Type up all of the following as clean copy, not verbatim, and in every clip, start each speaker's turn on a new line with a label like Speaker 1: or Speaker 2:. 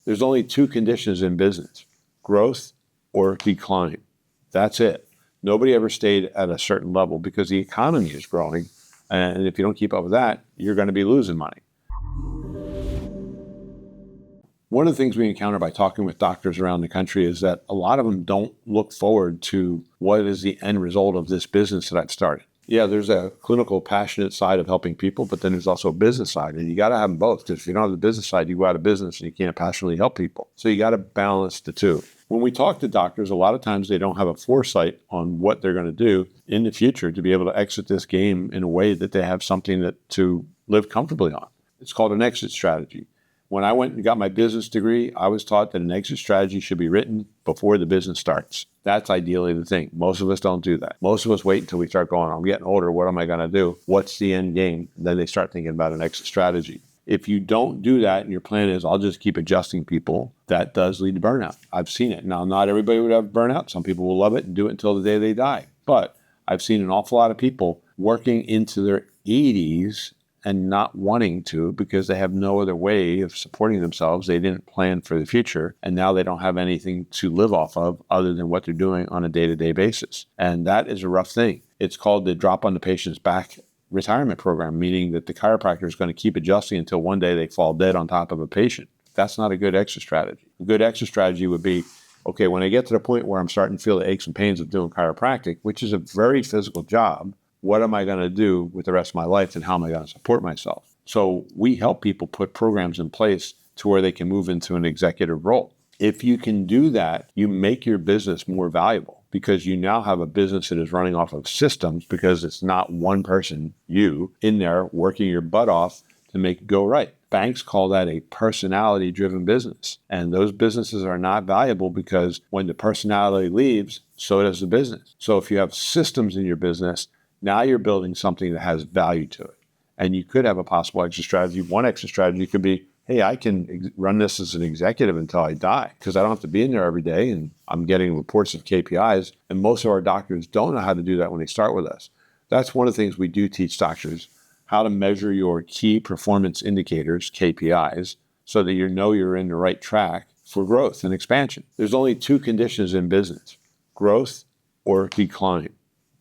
Speaker 1: There's only two conditions in business: growth or decline. That's it. Nobody ever stayed at a certain level because the economy is growing. And if you don't keep up with that, you're going to be losing money. One of the things we encounter by talking with doctors around the country is that a lot of them don't look forward to what is the end result of this business that I've started. Yeah, there's a clinical, passionate side of helping people, but then there's also a business side, and you got to have them both. Because if you don't have the business side, you go out of business and you can't passionately help people. So you got to balance the two. When we talk to doctors, a lot of times they don't have a foresight on what they're going to do in the future to be able to exit this game in a way that they have something to live comfortably on. It's called an exit strategy. When I went and got my business degree, I was taught that an exit strategy should be written before the business starts. That's ideally the thing. Most of us don't do that. Most of us wait until we start going, I'm getting older, what am I going to do? What's the end game? Then they start thinking about an exit strategy. If you don't do that and your plan is, I'll just keep adjusting people, that does lead to burnout. I've seen it. Now, not everybody would have burnout. Some people will love it and do it until the day they die. But I've seen an awful lot of people working into their 80s and not wanting to because they have no other way of supporting themselves. They didn't plan for the future, and now they don't have anything to live off of other than what they're doing on a day-to-day basis. And that is a rough thing. It's called the drop on the patient's back retirement program, meaning that the chiropractor is going to keep adjusting until one day they fall dead on top of a patient. That's not a good exit strategy. A good exit strategy would be, okay, when I get to the point where I'm starting to feel the aches and pains of doing chiropractic, which is a very physical job, what am I going to do with the rest of my life and how am I going to support myself? So we help people put programs in place to where they can move into an executive role. If you can do that, you make your business more valuable because you now have a business that is running off of systems because it's not one person, you, in there working your butt off to make it go right. Banks call that a personality-driven business. And those businesses are not valuable because when the personality leaves, so does the business. So if you have systems in your business, now you're building something that has value to it. And you could have a possible exit strategy. One exit strategy could be, hey, I can run this as an executive until I die because I don't have to be in there every day and I'm getting reports of KPIs. And most of our doctors don't know how to do that when they start with us. That's one of the things we do teach doctors, how to measure your key performance indicators, KPIs, so that you know you're in the right track for growth and expansion. There's only two conditions in business: growth or decline.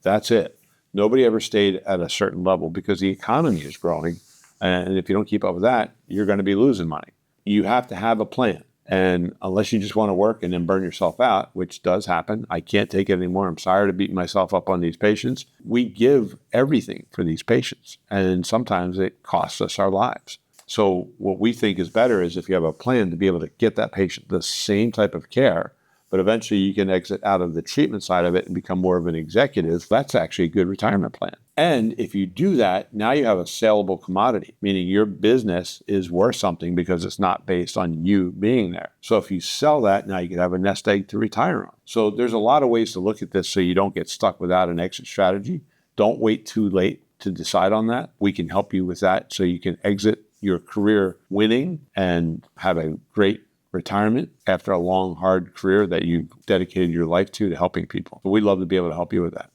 Speaker 1: That's it. Nobody ever stayed at a certain level because the economy is growing. And if you don't keep up with that, you're going to be losing money. You have to have a plan. And unless you just want to work and then burn yourself out, which does happen, I can't take it anymore. I'm tired of beating myself up on these patients. We give everything for these patients. And sometimes it costs us our lives. So what we think is better is if you have a plan to be able to get that patient the same type of care, but eventually you can exit out of the treatment side of it and become more of an executive. That's actually a good retirement plan. And if you do that, now you have a sellable commodity, meaning your business is worth something because it's not based on you being there. So if you sell that, now you can have a nest egg to retire on. So there's a lot of ways to look at this so you don't get stuck without an exit strategy. Don't wait too late to decide on that. We can help you with that so you can exit your career winning and have a great retirement after a long, hard career that you've dedicated your life to helping people. But we'd love to be able to help you with that.